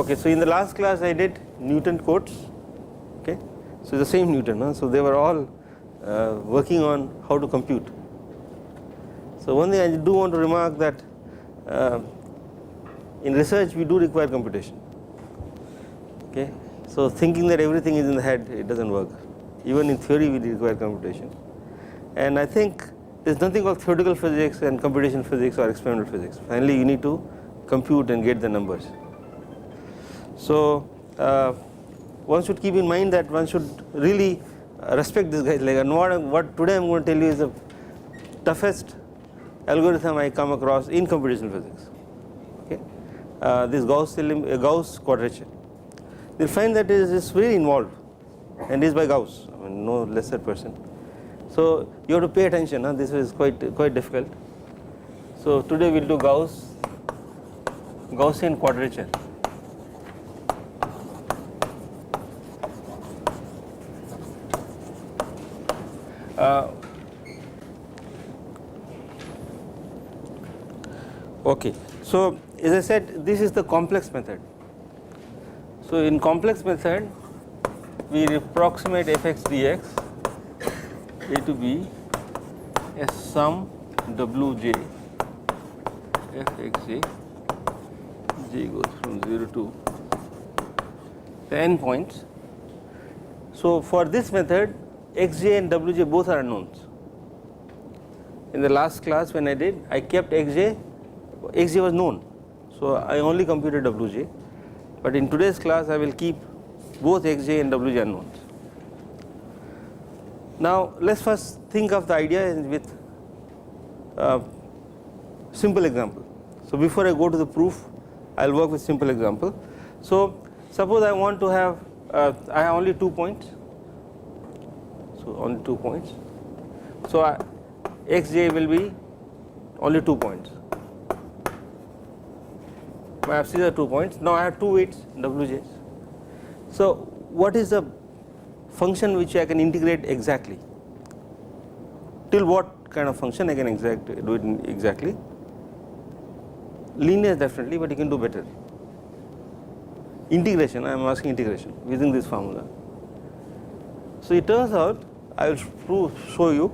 Okay, so in the last class I did Newton quotes, okay, so the same Newton, huh? So they were all working on how to compute. So one thing I do want to remark that in research we do require computation, okay. So thinking that everything is in the head, it does not work. Even in theory we require computation, and I think there is nothing called theoretical physics and computational physics or experimental physics. Finally you need to compute and get the numbers. So one should keep in mind that one should really respect this guys, like, and what today I am going to tell you is the toughest algorithm I come across in computational physics, okay. This Gauss quadrature, you will find that it is very involved and is by Gauss, I mean no lesser person. So you have to pay attention, huh? This is quite difficult. So today we will do Gaussian quadrature. Okay, so as I said, this is the complex method. So in complex method we approximate fx dx a to b as sum wj fxj, j goes from 0 to the n points. So for this method xj and wj both are unknowns. In the last class when I did, I kept xj was known, so I only computed wj, but in today's class I will keep both xj and wj unknowns. Now let us first think of the idea with simple example. So before I go to the proof, I will work with simple example. So suppose I want to have I have only 2 points, so only 2 points, so xj will be only 2 points. I have these are 2 points. Now I have 2 weights wj's. So what is the function which I can integrate exactly? Till what kind of function I can do it exactly? Linear definitely, but you can do better. Integration, I am asking integration using this formula. So it turns out, I will show you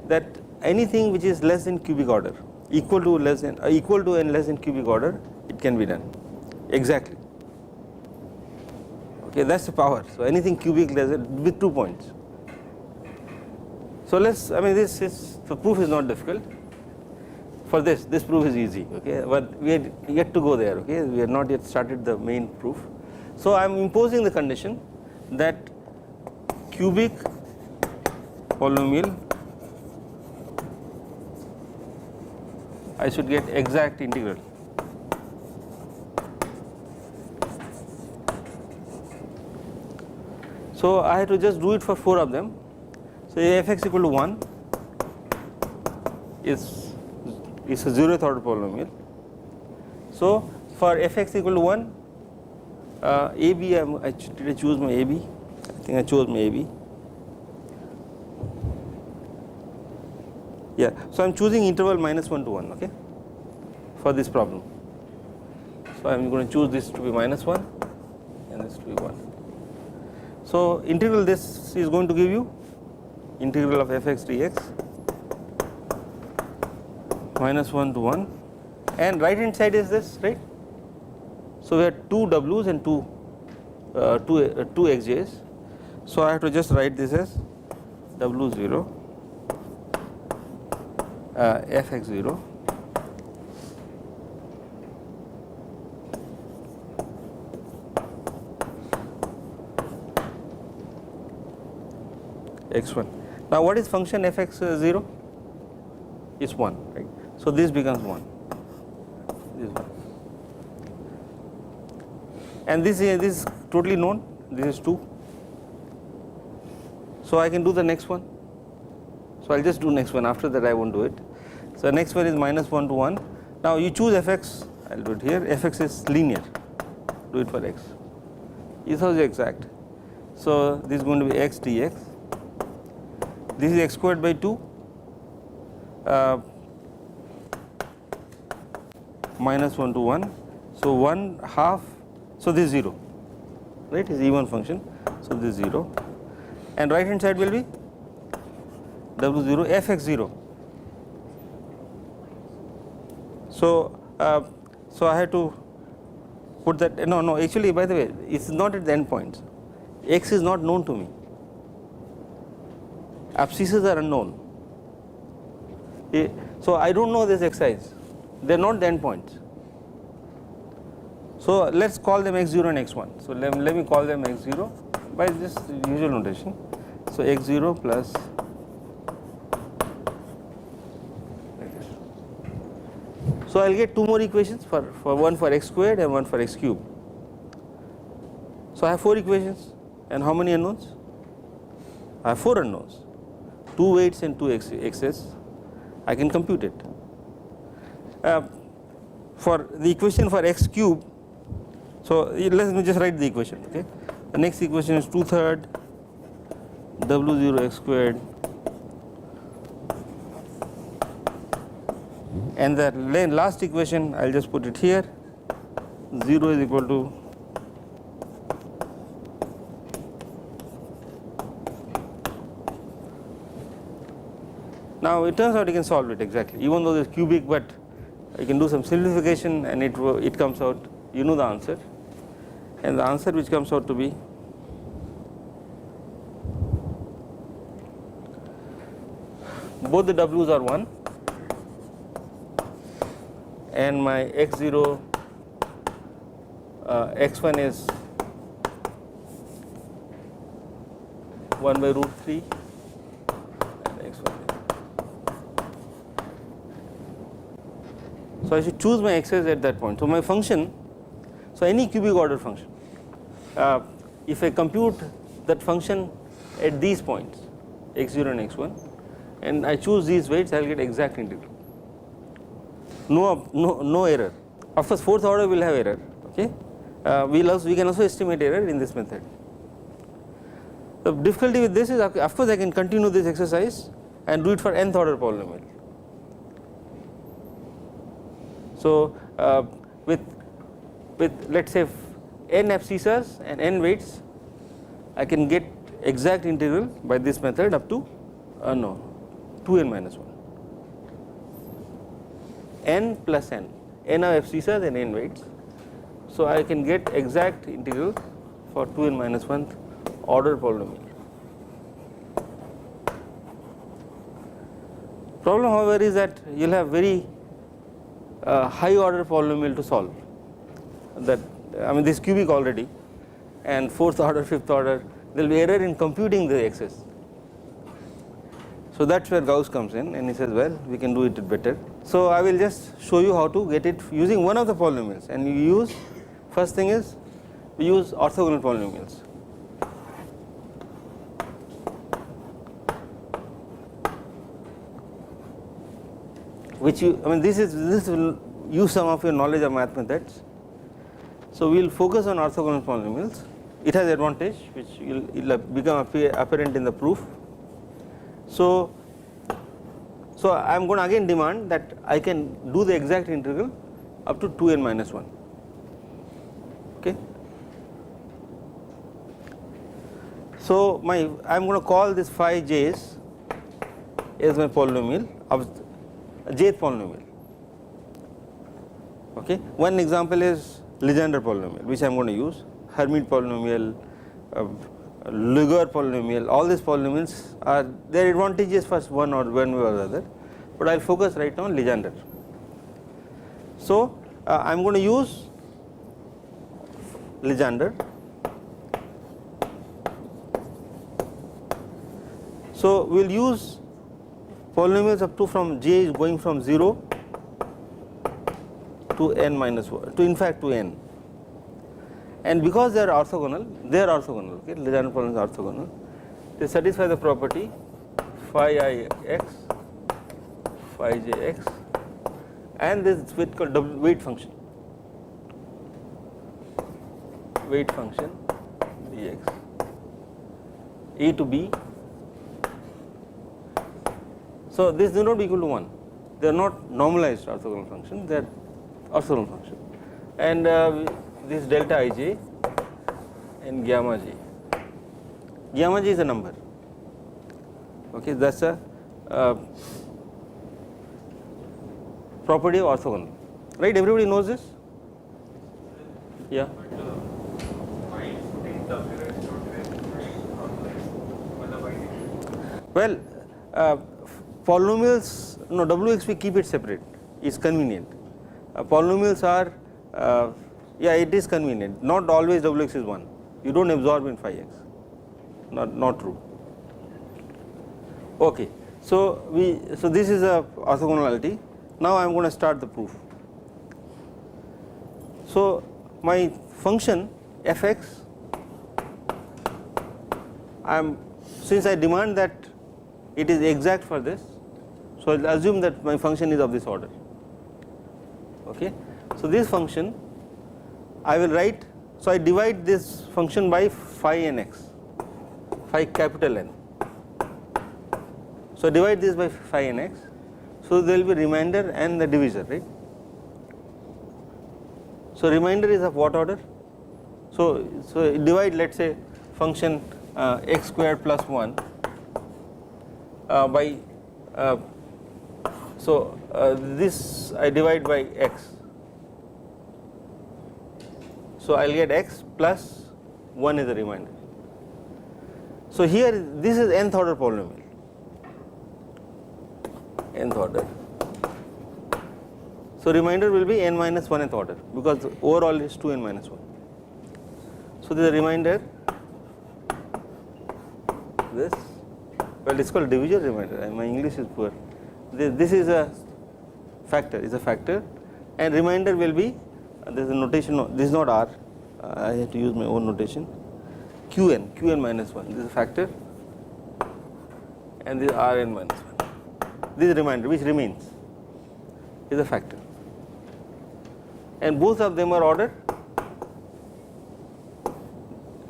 that anything which is less than cubic order, equal to and less than cubic order, it can be done exactly, okay. That is the power. So anything cubic less than with 2 points. So I mean the proof is not difficult. For this proof is easy, okay, but we are yet to go there, okay. We have not yet started the main proof. So I am imposing the condition that cubic polynomial I should get exact integral. So I have to just do it for 4 of them. So fx equal to 1 is a 0th order polynomial. So for fx equal to 1, ab, did I choose my ab? I think I chose my ab. Yeah, so I am choosing interval -1 to 1, okay, for this problem. So I am going to choose this to be -1 and this to be 1. So integral this is going to give you integral of fx dx -1 to 1, and right hand side is this, right. So we have 2 w's and 2 xj's. So I have to just write this as w0 fx0 x1. Now what is function fx0? Is 1, right. So this becomes 1, this is 1, and this is totally known, this is 2. So I can do the next one. So I will just do next one, after that I won't do it. So the next one is -1 to 1. Now you choose fx, I will do it here, fx is linear, do it for x, this is exact. So this is going to be x dx, this is x squared by 2 -1 to 1, so 1/2 So this is 0, right, is even function. So this is 0, and right hand side will be W0 fx0. So so I had to put that, no actually, by the way, it's not at the endpoints. X is not known to me, abscisses are unknown. So I don't know this xi's, they are not the endpoints. So let's call them x0 and x1. So let me call them x0 by this usual notation. So x0 plus, so I will get two more equations, for one for x squared and one for x cubed. So I have 4 equations, and how many unknowns? I have 4 unknowns, 2 weights and 2 x's. I can compute it. For the equation for x cubed, so let me just write the equation. Okay, the next equation is 2/3 W0 x squared, and the last equation I will just put it here, 0 is equal to now it turns out you can solve it exactly, even though it is cubic, but you can do some simplification and it comes out, you know the answer, and the answer which comes out to be both the w's are 1 and my x0 x1 is 1 by root 3 and x1 is. So I should choose my x's at that point. So my function, so any cubic order function, if I compute that function at these points x0 and x1 and I choose these weights, I will get exact integral. No error. Of course, fourth order will have error. Okay, we can also estimate error in this method. The difficulty with this is, of course, I can continue this exercise and do it for nth order polynomial. So with let's say n abscissas and n weights, I can get exact integral by this method up to 2n minus 1. N plus n of abscissas and n weights. So I can get exact integral for 2n minus 1 order polynomial. Problem, however, is that you will have very high order polynomial to solve. That, I mean, this is cubic already, and fourth order, fifth order, there will be error in computing the x's. So that is where Gauss comes in, and he says, well, we can do it better. So I will just show you how to get it using one of the polynomials, and you use, first thing is we use orthogonal polynomials. Which you, I mean, this will use some of your knowledge of math methods. So we will focus on orthogonal polynomials. It has advantage which will become apparent in the proof. So I am going to again demand that I can do the exact integral up to 2n minus 1. Okay. So I am going to call this phi j's as my polynomial of jth polynomial. Okay. One example is Legendre polynomial, which I am going to use, Hermite polynomial, Luger polynomial. All these polynomials are their advantages for one way or the other, but I will focus right now on Legendre. So I am going to use Legendre. So we will use polynomials up to from j is going from 0 to n minus 1 to in fact to n, and because they are orthogonal, okay, Legendre polynomials are orthogonal, they satisfy the property phi I x, phi j x, and this is called weight function dx, a to b. So this do not be equal to 1, they are not normalized orthogonal function, they are orthogonal function, and this delta ij and gamma j. Gamma j is a number. Okay, that's a property of orthogonal, right? Everybody knows this? Yeah. Well, polynomials, no, Wx we keep it separate, is convenient. Polynomials are, yeah, it is convenient, not always Wx is 1, you do not absorb in phi x, not true. Okay, so this is a orthogonality. Now I am going to start the proof. So my function fx, since I demand that it is exact for this, so I will assume that my function is of this order. Okay, so this function I will write, so I divide this function by phi n x, phi capital N. So divide this by phi n x, so there will be remainder and the divisor, right? So remainder is of what order? So divide, let us say, function x squared plus 1 by, this I divide by x, so I will get x plus 1 is the remainder. So here this is nth order polynomial, nth order. So remainder will be n minus 1th order, because overall is 2n minus 1. So this is a remainder, this, well, it is called divisor remainder, my English is poor. This is a factor, and remainder will be, there is a notation, this is not r, I have to use my own notation, qn minus 1, this is a factor, and this is rn minus 1. This is remainder which remains, is a factor, and both of them are ordered.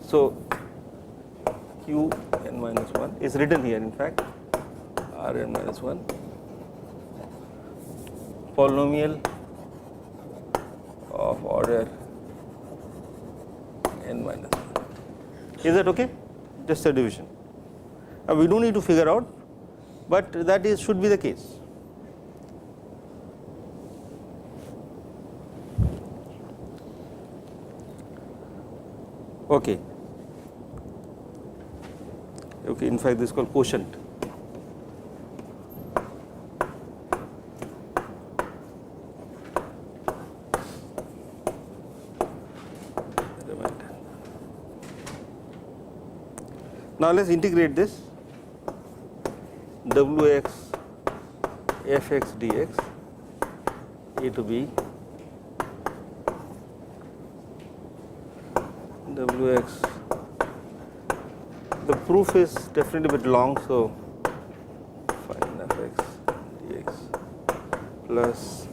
So qn minus 1 is written here, in fact, rn minus 1, polynomial of order n minus 1. Is that okay? Just a division. We do not need to figure out, but that is should be the case. Okay. Okay, in fact this is called quotient. Now let us integrate this wx fx dx a to b wx, the proof is definitely a bit long, so find fx dx plus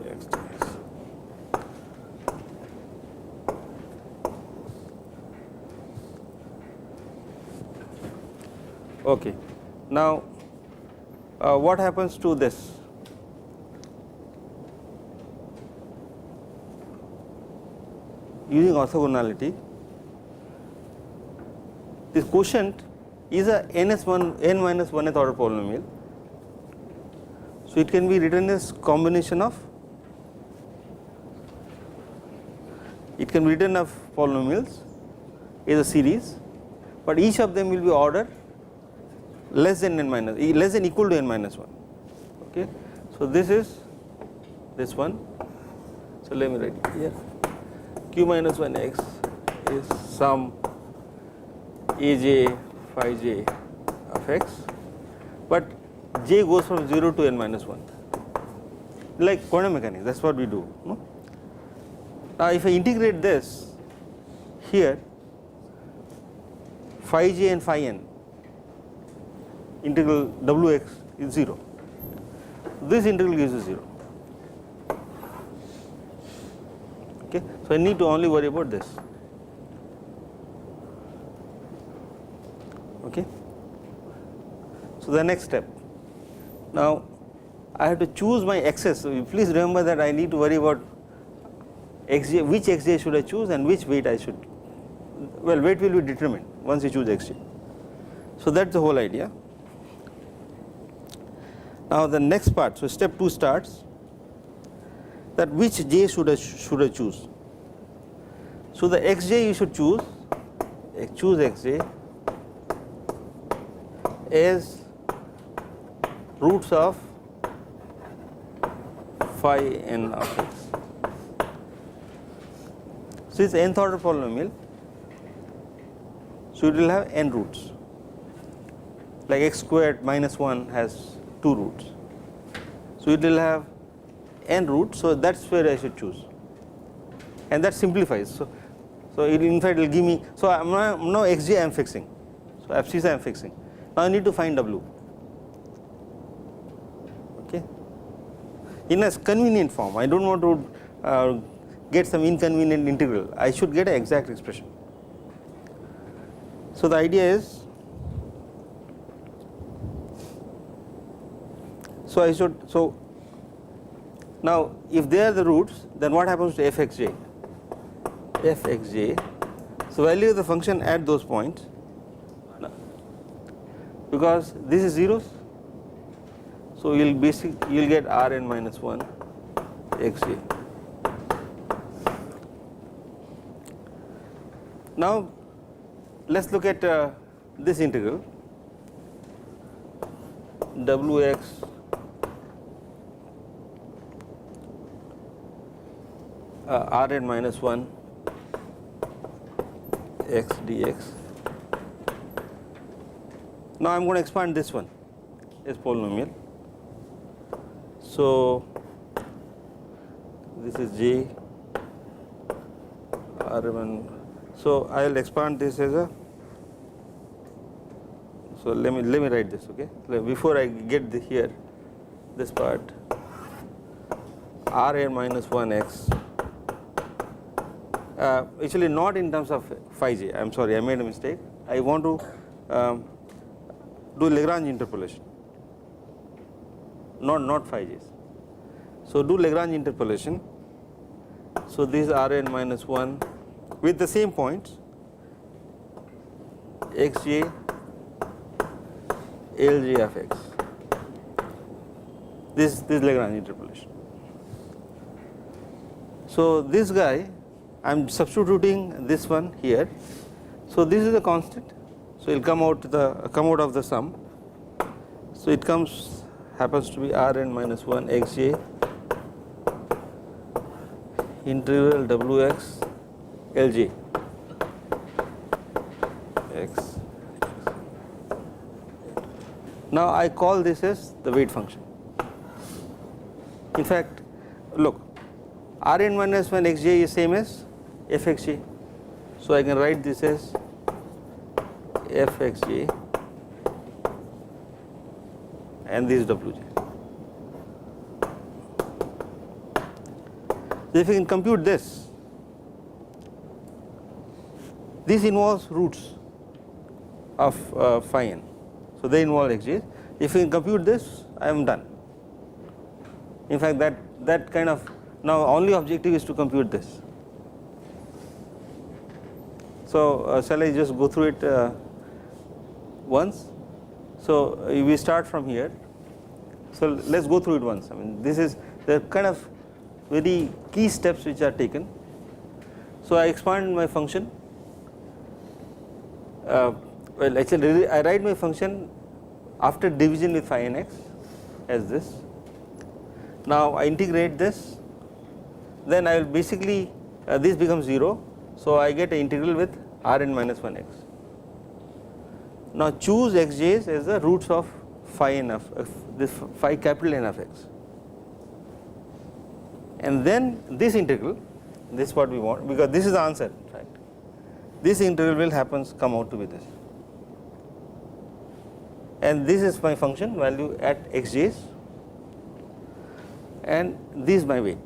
x dx. Okay, now what happens to this? Using orthogonality, this quotient is a n minus 1th order polynomial. So it can be written as combination of, it can be written of polynomials is a series, but each of them will be order less than equal to n minus 1. Okay, so this is this one. So let me write it here. Q minus 1x is sum aj phi j of x, but j goes from 0 to n minus 1, like quantum mechanics, that is what we do. No? Now if I integrate this here, phi j and phi n, integral wx is 0, this integral gives you 0. Okay, so I need to only worry about this. Okay, so the next step. Now I have to choose my x's. So please remember that I need to worry about xj, which xj should I choose and which weight I should, well, weight will be determined once you choose xj. So that is the whole idea. Now the next part, so step 2 starts that which j should I choose. So the xj you should choose xj as roots of phi n of x. So it's nth order polynomial, so it will have n roots, like x squared minus 1 has 2 roots. So it will have n roots, so that's where I should choose, and that simplifies. So it in fact will give me, so now xj I am fixing, so abscissa I am fixing. Now I need to find w, okay, in a convenient form. I don't want to get some inconvenient integral, I should get an exact expression. So the idea is, so I should, so now if they are the roots, then what happens to fxj? Fxj, so value of the function at those points, because this is zeros, so you will get Rn minus 1 xj. Now let us look at this integral wx Rn minus 1 x dx. Now I am going to expand this one as polynomial. So this is j R1. So I will expand this as a, so let me write this, okay, before I get here this part, Rn minus 1 x, actually not in terms of phi j, I am sorry, I made a mistake. I want to do Lagrange interpolation, not phi j's. So do Lagrange interpolation. So this is Rn minus 1 with the same points xj Lj of x. This Lagrange interpolation. So this guy I am substituting this one here. So this is a constant. So it will come out of the sum. So it happens to be Rn minus 1 xj integral wx Lj x. Now I call this as the weight function. In fact, look, Rn minus 1 xj is same as fxj, so I can write this as fxj and this is wj. So if you can compute this involves roots of phi n, so they involve xj's. If you can compute this, I am done. In fact, that kind of, now only objective is to compute this. So shall I just go through it once? So we start from here. So let us go through it once. I mean, this is the kind of very key steps which are taken. So I expand my function. Well, actually I write my function after division with phi n x as this. Now I integrate this, then I will basically this becomes 0, so I get an integral with Rn minus 1 x. Now choose xj's as the roots of phi n of this phi capital N of x, and then this integral, this is what we want, because this is the answer in fact. This integral will come out to be this, and this is my function value at xj's, and this is my weight.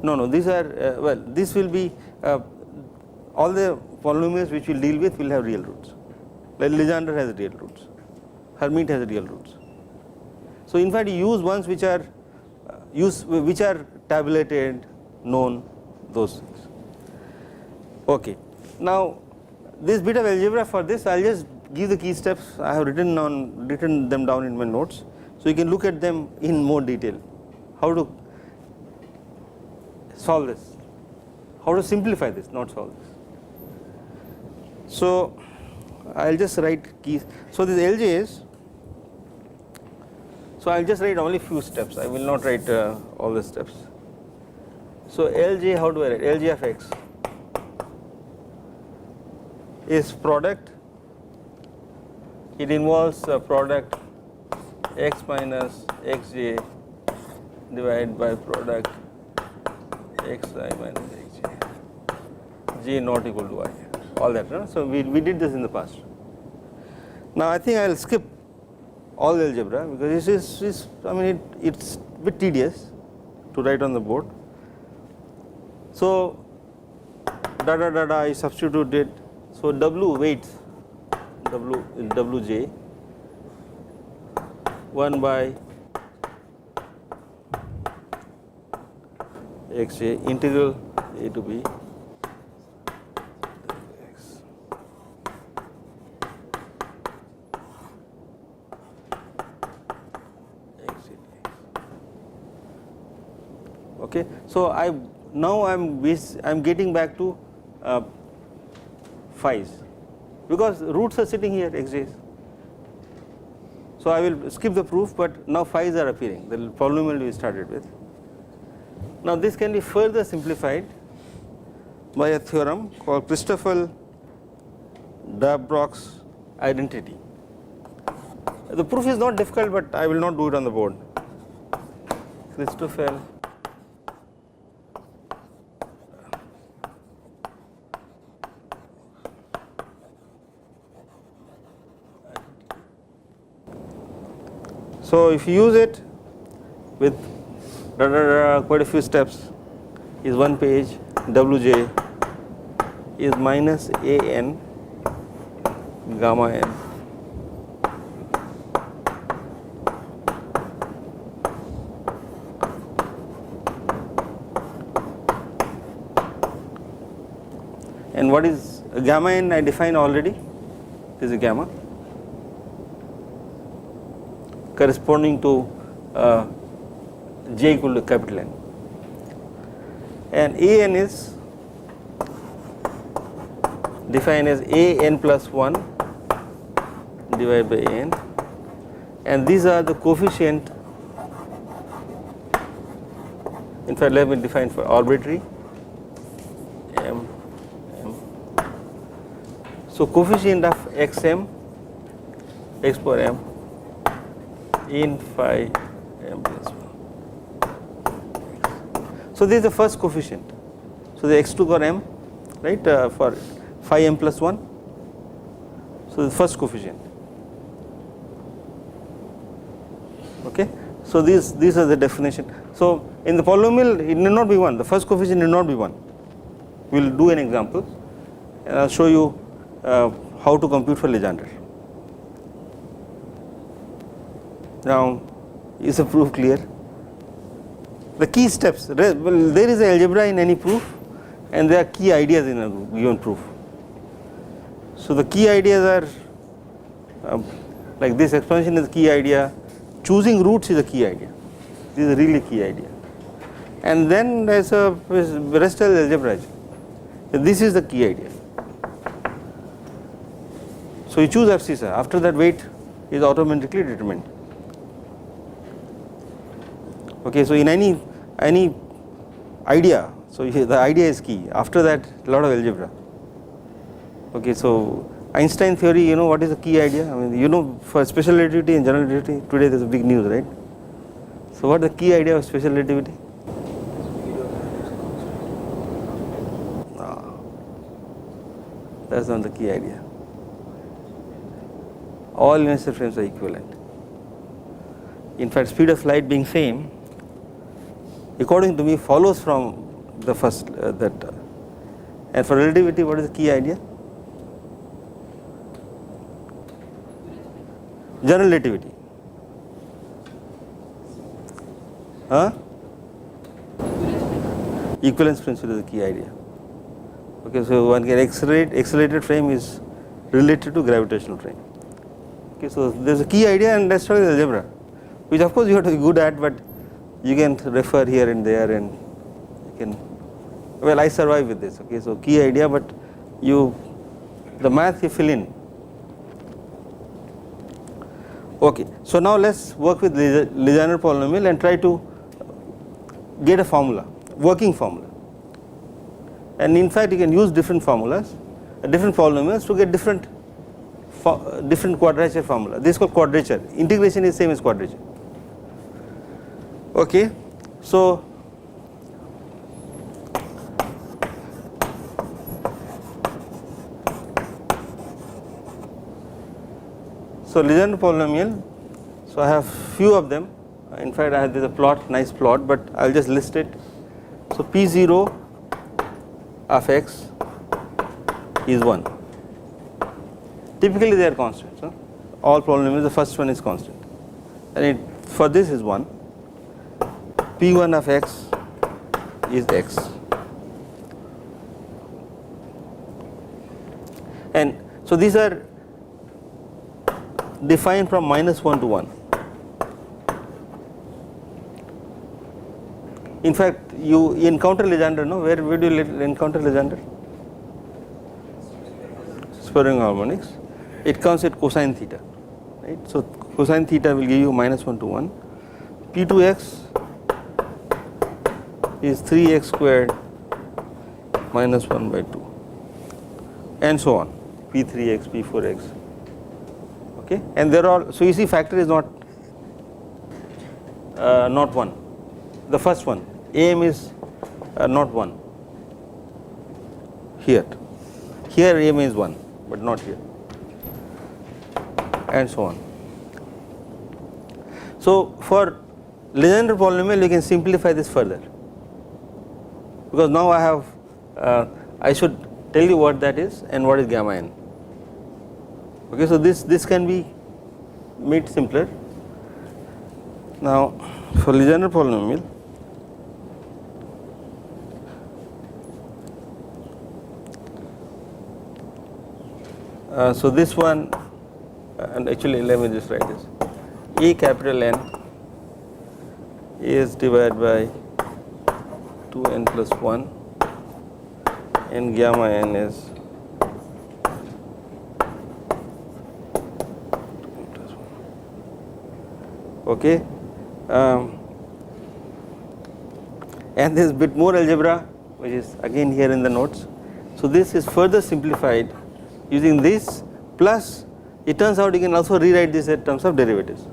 No, these are well, this will be all the polynomials which we will deal with will have real roots. like Legendre has real roots, Hermite has real roots. So in fact, you use ones which are tabulated, known, those things. Okay. Now this bit of algebra for this, I will just give the key steps. I have written them down in my notes, so you can look at them in more detail. How to solve this, how to simplify this, not solve this. So I will just write keys. So this LJ is, so I will just write only few steps, I will not write all the steps. So LJ, how do I write? LJ of x is product, it involves product x minus xj divided by product xi minus xj, j not equal to I, all that. No? So we did this in the past. Now I think I will skip all the algebra because this is I mean it's a bit tedious to write on the board. So da da da da I substituted. So W weights, W is Wj 1 by xj integral a to b x. Okay, so I'm getting back to phi's because roots are sitting here, xj's. So I will skip the proof, but now phi's are appearing, the polynomial we started with. Now this can be further simplified by a theorem called Christoffel-Dabrock's identity. The proof is not difficult, but I will not do it on the board. Christoffel So if you use it with quite a few steps, is one page, Wj is minus an gamma n and what is gamma n I defined already, this is gamma corresponding to j equal to capital N, and an is defined as an plus 1 divided by an, and these are the coefficient. In fact, let me define for arbitrary m. So coefficient of xm x power m in phi m plus 1. So this is the first coefficient. So the x2 power m, right, for phi m plus 1. So the first coefficient. Okay. So these are the definition. So in the polynomial it need not be 1. The first coefficient need not be 1. We will do an example and I will show you how to compute for Legendre. Now, is the proof clear? The key steps, well, there is an algebra in any proof and there are key ideas in a given proof. So the key ideas are like this expansion is a key idea, choosing roots is a key idea, this is a really key idea, and then there is a rest of the algebra. This is the key idea. So you choose abscissa, after that weight is automatically determined. Okay, so in any idea, so the idea is key. After that, a lot of algebra. Okay, so Einstein theory, you know what is the key idea? I mean, you know, for special relativity and general relativity, today there is a big news, right? So what is the key idea of special relativity? No, that's not the key idea. All inertial frames are equivalent. In fact, speed of light being same, according to me, follows from the first and for relativity, what is the key idea? General relativity. Huh? Equivalence principle is the key idea. Okay, so one can accelerated frame is related to gravitational frame. Okay, so there is a key idea, and that's why algebra, which of course you have to be good at, but you can refer here and there, and you can, well, I survive with this. Okay, so key idea, but the math you fill in. Okay, so now let's work with Legendre polynomial and try to get a formula, working formula. And in fact, you can use different formulas, different polynomials to get different quadrature formula. This is called quadrature. Integration is same as quadrature. Okay, so Legendre polynomial. So I have few of them. In fact, I have this a plot, nice plot, but I'll just list it. So P0 of x is 1. Typically they are constants. Huh? All polynomials, the first one is constant, and for this is 1. P1 of x is x, and so these are defined from -1 to 1. In fact, you encounter Legendre, no? Where do you encounter Legendre? Spurring harmonics. It comes at cosine theta, right? So cosine theta will give you -1 to 1. P2x is 3x squared minus 1 by 2, and so on. P3x, P4x. Okay, and they're all, so you see factor is not 1. The first one, AM is not 1 here. Here AM is 1, but not here, and so on. So for Legendre polynomial, you can simplify this further, because now I have I should tell you what that is and what is gamma n. Okay, so this can be made simpler. Now for Legendre polynomial, so this one, and actually let me just write this, A capital N is divided by 2n plus 1, and gamma n is 2n plus 1. Okay, and there is a bit more algebra, which is again here in the notes. So this is further simplified using this, plus it turns out you can also rewrite this in terms of derivatives,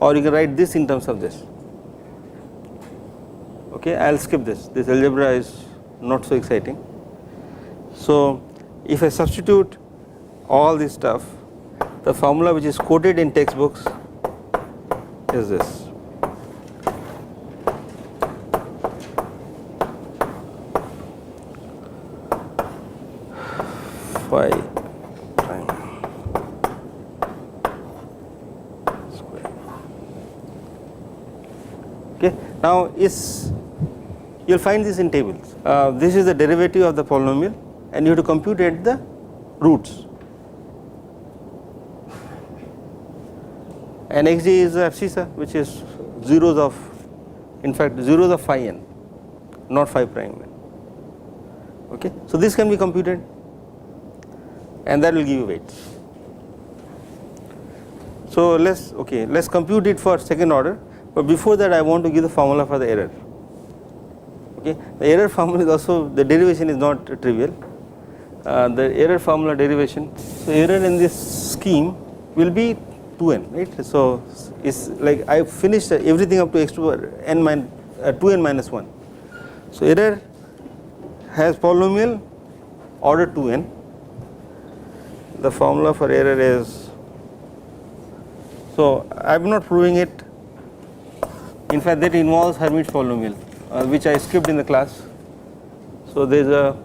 or you can write this in terms of this. Okay, I will skip this. This algebra is not so exciting. So if I substitute all this stuff, the formula which is quoted in textbooks is this. Phi prime square. Okay, now you will find this in tables. This is the derivative of the polynomial, and you have to compute at the roots. And xj is the abscissa, which is zeros of, in fact, zeros of phi n, not phi prime n. Okay, so this can be computed, and that will give you weights. So let's compute it for second order, but before that I want to give the formula for the error. Okay, the error formula is also, the derivation is not trivial. The error formula derivation, so error in this scheme will be 2n, right? So it's like I finished everything up to x to n minus 2n minus 1. So error has polynomial order 2n. The formula for error is, so I am not proving it. In fact, that involves Hermite polynomial, which I skipped in the class. So there is a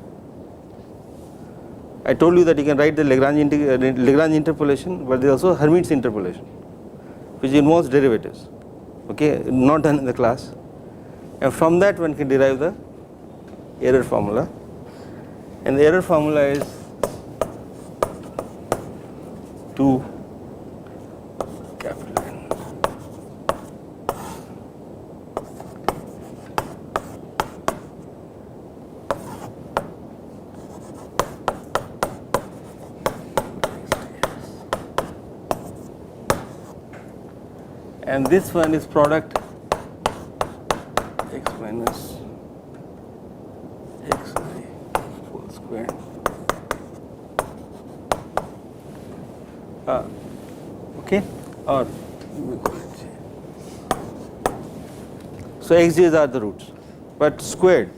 I told you that you can write the Lagrange interpolation, but there is also Hermite's interpolation, which involves derivatives, okay, not done in the class, and from that one can derive the error formula, and the error formula is 2 capital N. And this one is product x minus xi whole square. Okay, or so xj's are the roots, but squared.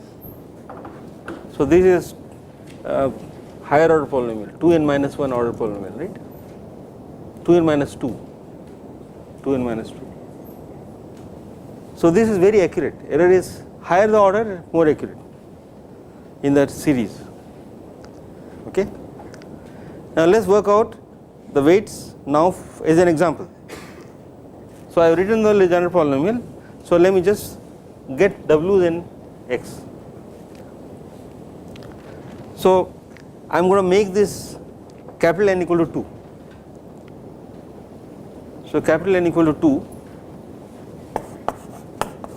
So this is higher order polynomial, 2n minus 1 order polynomial, right? 2n minus 2. 2n minus 2. So this is very accurate. Error is higher the order, more accurate in that series. Okay. Now let's work out the weights now as an example. So I have written the Legendre polynomial. So let me just get w then x. So I am going to make this capital N equal to 2. So capital N equal to 2.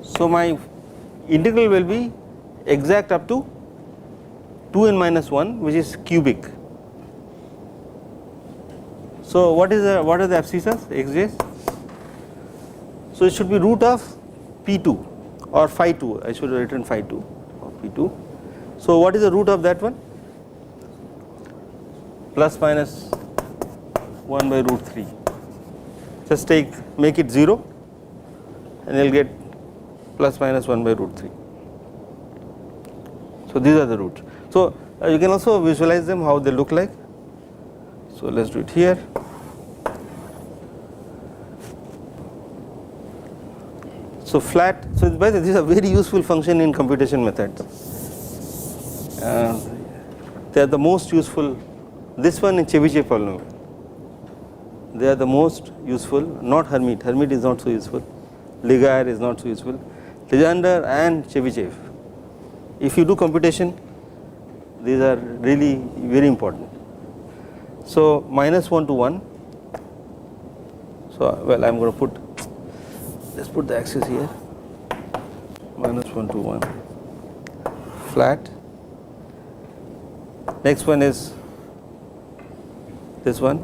So my integral will be exact up to 2n minus 1, which is cubic. So what are the abscissas, xj's? So it should be root of p2 or phi 2. I should have written phi 2 or p2. So what is the root of that one? Plus minus 1 by root 3. Just make it 0 and you will get plus minus 1 by root 3. So these are the roots. So you can also visualize them how they look like. So let's do it here. So flat, so by the way, this is a very useful function in computation methods. They are the most useful. This one in Chebyshev polynomial. They are the most useful, not Hermite. Hermite is not so useful. Legendre is not so useful. Legendre and Chebyshev. If you do computation, these are really very important. So minus 1 to 1. So well, I am going to put. Let's put the axis here. Minus 1 to 1. Flat. Next one is this one.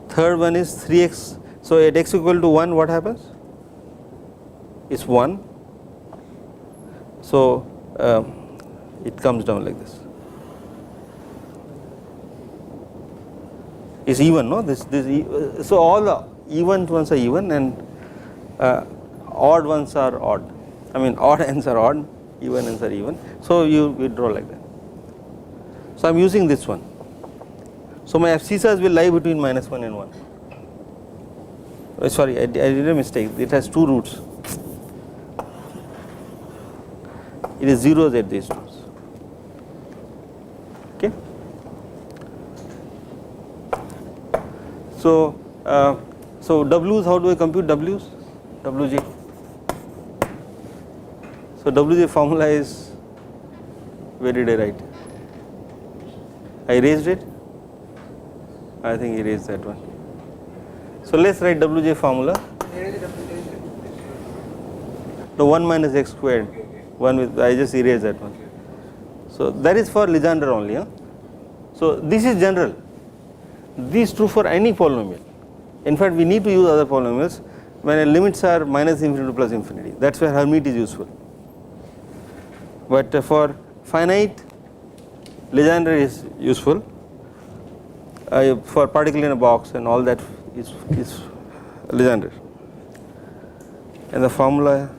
Third one is 3x. So at x equal to 1, what happens? It's 1. So it comes down like this. It's even, no? So all the even ones are even and odd ones are odd. I mean odd ends are odd, even ends are even. So you draw like that. So I am using this one. So my abscissas will lie between minus 1 and 1. Sorry, I did a mistake. It has two roots. It is zeros at these roots. Okay. So W's, how do I compute W's? Wj. So Wj formula is, where did I write? I erased it. I think erase that one. So let's write Wj formula. The 1 minus x squared. I just erase that one. So that is for Legendre only. Huh? So this is general. This is true for any polynomial. In fact, we need to use other polynomials when the limits are minus infinity to plus infinity. That's where Hermite is useful. But for finite, Legendre is useful. For particle in a box and all that is Legendre. And the formula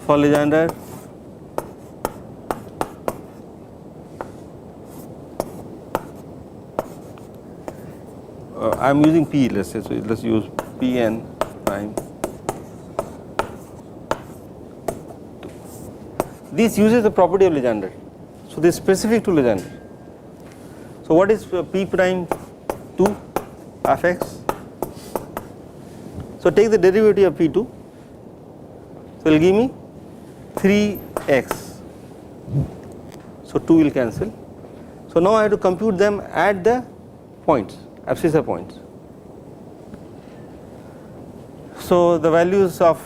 for Legendre I am using P, let's say, so let's use Pn prime. This uses the property of Legendre. So this is specific to Legendre. So what is p prime 2 of x? So take the derivative of p2, so it will give me 3x, so 2 will cancel. So now I have to compute them at the points, abscissa points. So the values of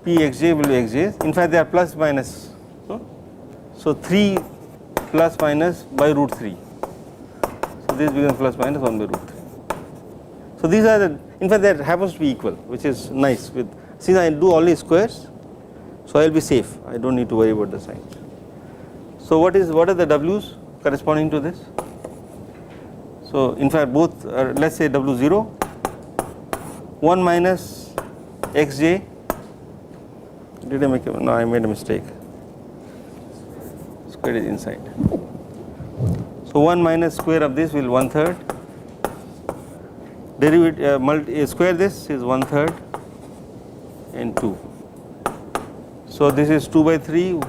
p xj will be xj's, in fact they are plus minus, so 3 plus minus by root 3, so this becomes plus minus 1 by root 3. So these are the, in fact that happens to be equal, which is nice, with since I do only squares, so I will be safe, I do not need to worry about the signs. So what are the w's corresponding to this? So in fact both are, let us say w0, 1 minus xj, did I make a, no I made a mistake, square is inside. So 1 minus square of this will 1/3, derivative square this is 1/3 and 2. So this is 2 by 3,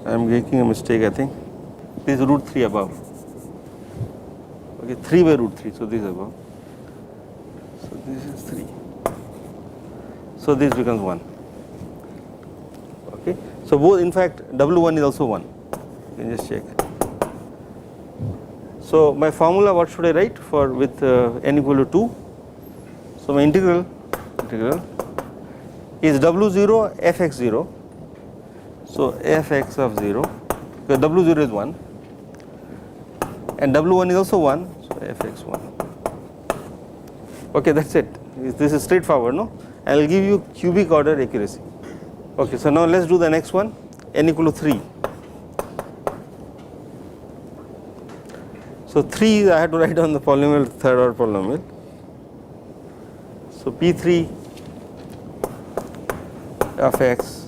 I am making a mistake I think, this is root 3 above, okay, 3 by root 3, so this is above, so this is 3, so this becomes 1, okay. So both, in fact w1 is also 1, you can just check. So my formula, what should I write for with n equal to 2? So my integral is w0 fx0, so fx of 0, because w0 is 1 and w1 is also 1, so fx1. Okay, that's it. This is straightforward, no? I will give you cubic order accuracy. Okay, so now let us do the next one, n equal to 3. So 3 I have to write down the polynomial, third order polynomial. So p3 of x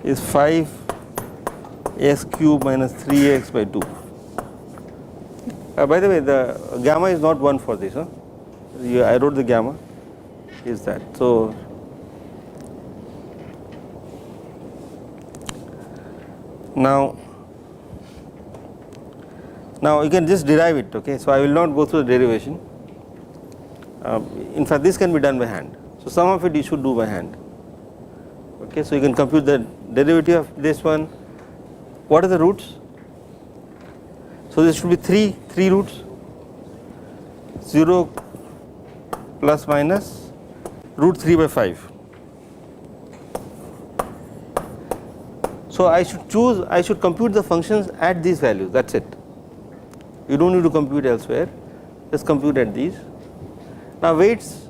is 5 s cube minus 3x by 2. By the way, the gamma is not 1 for this, huh? I wrote the gamma is that. So now you can just derive it, okay. So I will not go through the derivation. In fact this can be done by hand, so some of it you should do by hand, okay. So you can compute the derivative of this one. What are the roots? So this should be 3 roots, 0 plus minus root 3 by 5. So I should compute the functions at these values, that is it. You do not need to compute elsewhere, just compute at these. Now weights,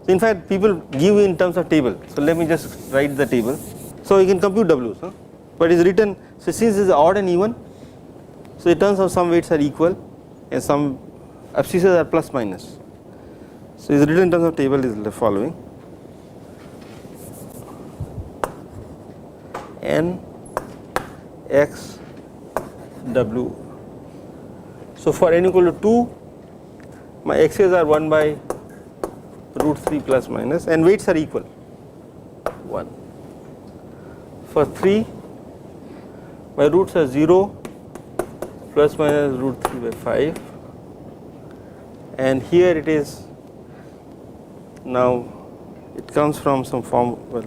so in fact people give in terms of table, so let me just write the table. So you can compute w's, huh? But it is written, so since it is odd and even, so it turns out some weights are equal and some abscissas are plus minus. So it is written in terms of table is the following: n x w. So for n equal to 2, my x's are 1 by root 3 plus minus and weights are equal 1. For 3, my roots are 0 plus minus root 3 by 5, and here it is, now it comes from some form, well,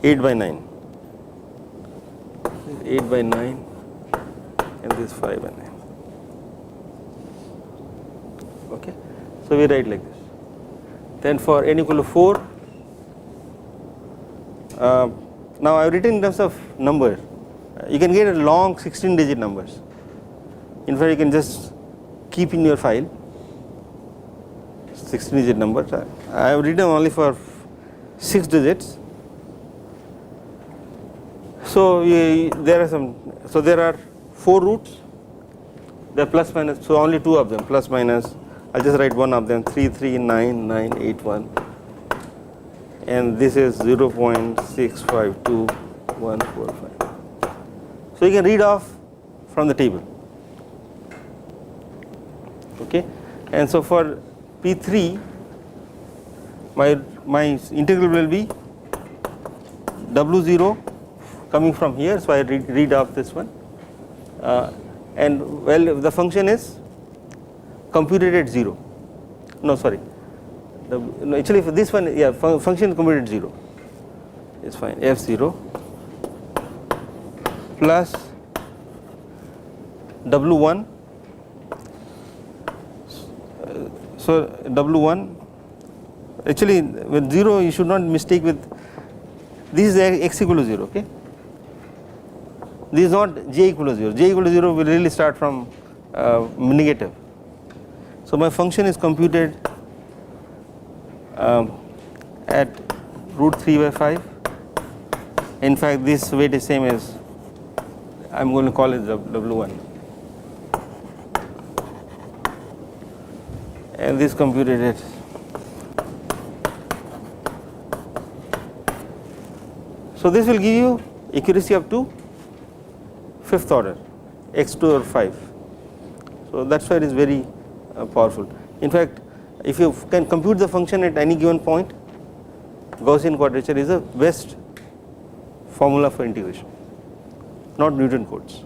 8 by 9, 8 by 9 and this 5 by 9. Okay, so we write like this. Then for n equal to 4, now I have written in terms of number. You can get a long 16-digit numbers. In fact, you can just keep in your file 16-digit numbers. I have written only for 6 digits. So there are 4 roots. They are plus minus. So only 2 of them plus minus. I'll just write one of them, 3 3 9 9 8 1, and this is 0.652145. So you can read off from the table. Okay, and so for P3, my integral will be W0 coming from here, so I read off this one, and well, the function is computed at 0. No, sorry. No, actually, for this one, yeah, function computed at 0. It's fine. F0 plus W1. So W1. Actually, with 0, you should not mistake with. This is x equal to 0. Okay. This is not j equal to 0. J equal to 0 will really start from negative. So my function is computed at root 3 by 5. In fact, this weight is same as, I am going to call it W1, and this computed at so this will give you accuracy up to 5th order, x2 or 5. So that's why it is very powerful. In fact, if you can compute the function at any given point, Gaussian quadrature is the best formula for integration, not Newton codes.